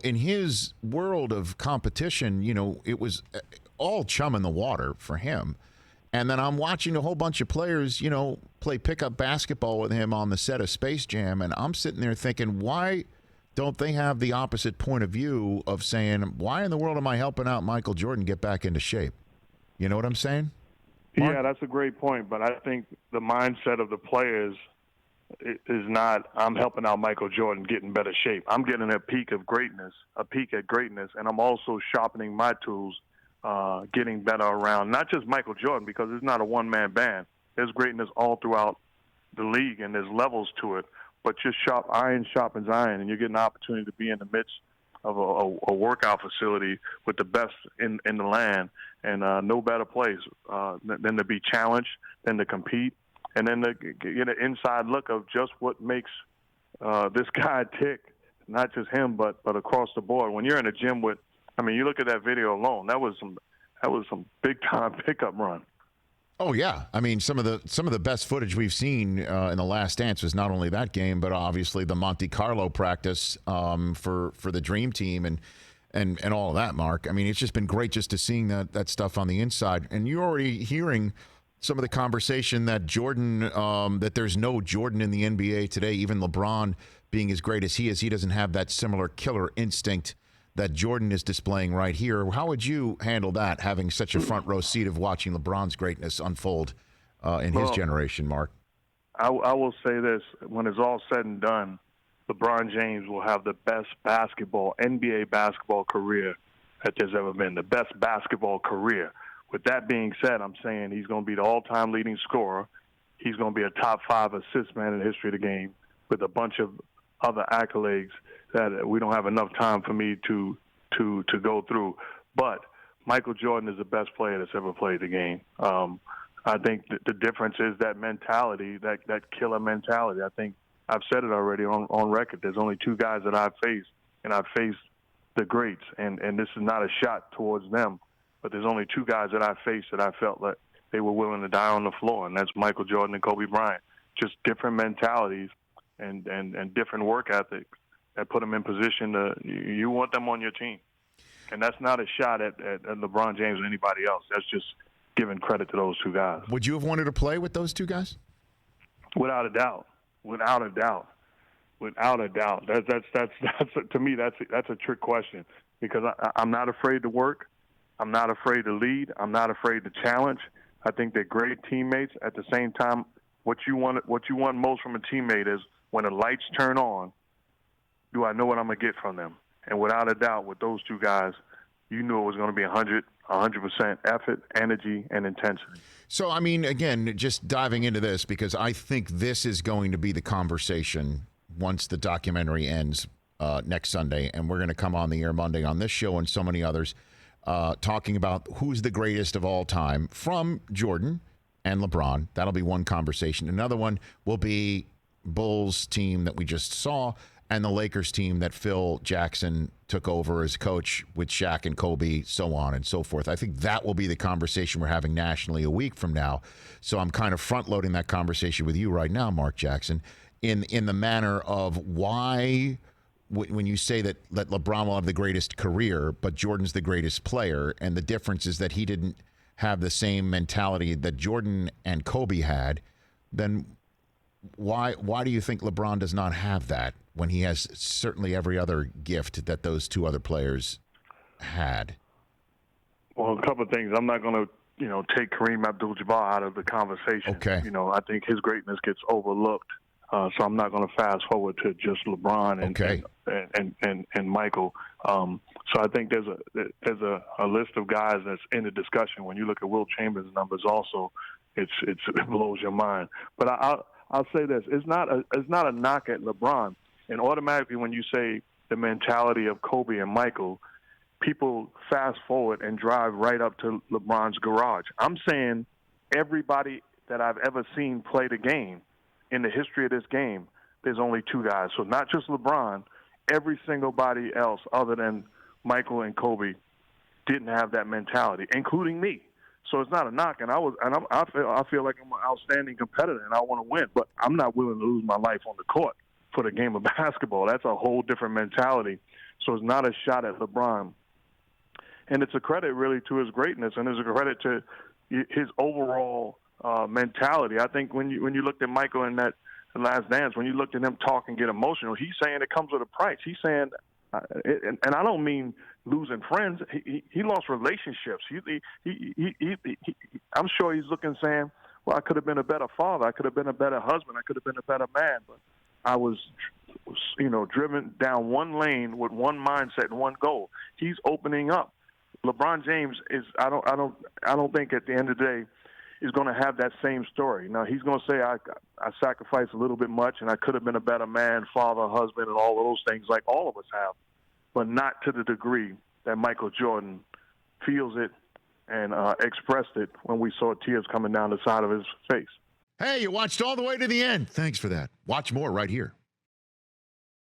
In his world of competition, it was all chum in the water for him. And then I'm watching a whole bunch of players, play pickup basketball with him on the set of Space Jam. And I'm sitting there thinking, why don't they have the opposite point of view of saying, why in the world am I helping out Michael Jordan get back into shape? You know what I'm saying? Mark? Yeah, that's a great point. But I think the mindset of the players is not, I'm helping out Michael Jordan get in better shape. I'm getting a peak at greatness, and I'm also sharpening my tools, getting better around not just Michael Jordan, because it's not a one-man band. There's greatness all throughout the league, and there's levels to it. But just iron sharpens iron, and you're getting an opportunity to be in the midst of a workout facility with the best in the land, and no better place than to be challenged, than to compete, and then to get an inside look of just what makes this guy tick, not just him, but across the board. When you're in a gym with, you look at that video alone, that was some big-time pickup run. Oh yeah, some of the best footage we've seen in the Last Dance was not only that game, but obviously the Monte Carlo practice for the Dream Team and all of that. Mark, it's just been great just to seeing that stuff on the inside, and you're already hearing some of the conversation that Jordan, that there's no Jordan in the NBA today. Even LeBron being as great as he is, he doesn't have that similar killer instinct that Jordan is displaying right here. How would you handle that, having such a front row seat of watching LeBron's greatness unfold in his generation, Mark? I will say this. When it's all said and done, LeBron James will have the best NBA basketball career that there's ever been, the best basketball career. With that being said, I'm saying he's going to be the all-time leading scorer. He's going to be a top 5 assist man in the history of the game with a bunch of other accolades that we don't have enough time for me to go through. But Michael Jordan is the best player that's ever played the game. I think the difference is that mentality, that killer mentality. I think I've said it already on record. There's only 2 guys that I've faced, and I've faced the greats. And this is not a shot towards them, but there's only 2 guys that I faced that I felt that they were willing to die on the floor, and that's Michael Jordan and Kobe Bryant. Just different mentalities and different work ethics that put them in position to, you want them on your team. And that's not a shot at LeBron James or anybody else. That's just giving credit to those 2 guys. Would you have wanted to play with those 2 guys? Without a doubt. That's to me, that's a trick question, because I'm not afraid to work. I'm not afraid to lead. I'm not afraid to challenge. I think they're great teammates. At the same time, what you want most from a teammate is, when the lights turn on, do I know what I'm going to get from them? And without a doubt, with those 2 guys, you knew it was going to be 100% effort, energy, and intensity. So, again, just diving into this, because I think this is going to be the conversation once the documentary ends next Sunday, and we're going to come on the air Monday on this show and so many others, talking about who's the greatest of all time from Jordan and LeBron. That'll be one conversation. Another one will be Bulls team that we just saw, and the Lakers team that Phil Jackson took over as coach with Shaq and Kobe, so on and so forth. I think that will be the conversation we're having nationally a week from now. So I'm kind of front-loading that conversation with you right now, Mark Jackson, in the manner of why, when you say that LeBron will have the greatest career, but Jordan's the greatest player, and the difference is that he didn't have the same mentality that Jordan and Kobe had, then why do you think LeBron does not have that when he has certainly every other gift that those 2 other players had? Well, a couple of things. I'm not going to, take Kareem Abdul-Jabbar out of the conversation. Okay. I think his greatness gets overlooked. So I'm not going to fast forward to just LeBron and Michael. So I think there's a list of guys that's in the discussion. When you look at Will Chamberlain's numbers, also, it blows your mind. But I'll say this: it's not a knock at LeBron. And automatically, when you say the mentality of Kobe and Michael, people fast forward and drive right up to LeBron's garage. I'm saying everybody that I've ever seen play the game, in the history of this game, there's only 2 guys. So not just LeBron, every single body else other than Michael and Kobe didn't have that mentality, including me. So it's not a knock, and I feel like I'm an outstanding competitor and I want to win, but I'm not willing to lose my life on the court for the game of basketball. That's a whole different mentality. So it's not a shot at LeBron. And it's a credit really to his greatness, and it's a credit to his overall mentality. I think when you looked at Michael in that Last Dance, when you looked at him talk and get emotional, he's saying it comes with a price. He's saying, and I don't mean losing friends. He lost relationships. I'm sure he's looking saying, well, I could have been a better father. I could have been a better husband. I could have been a better man. But I was, driven down one lane with one mindset and one goal. He's opening up. LeBron James is. I don't think at the end of the day is going to have that same story. Now he's going to say I sacrificed a little bit much and I could have been a better man, father, husband, and all of those things like all of us have, but not to the degree that Michael Jordan feels it and expressed it when we saw tears coming down the side of his face. Hey, you watched all the way to the end. Thanks for that. Watch more right here.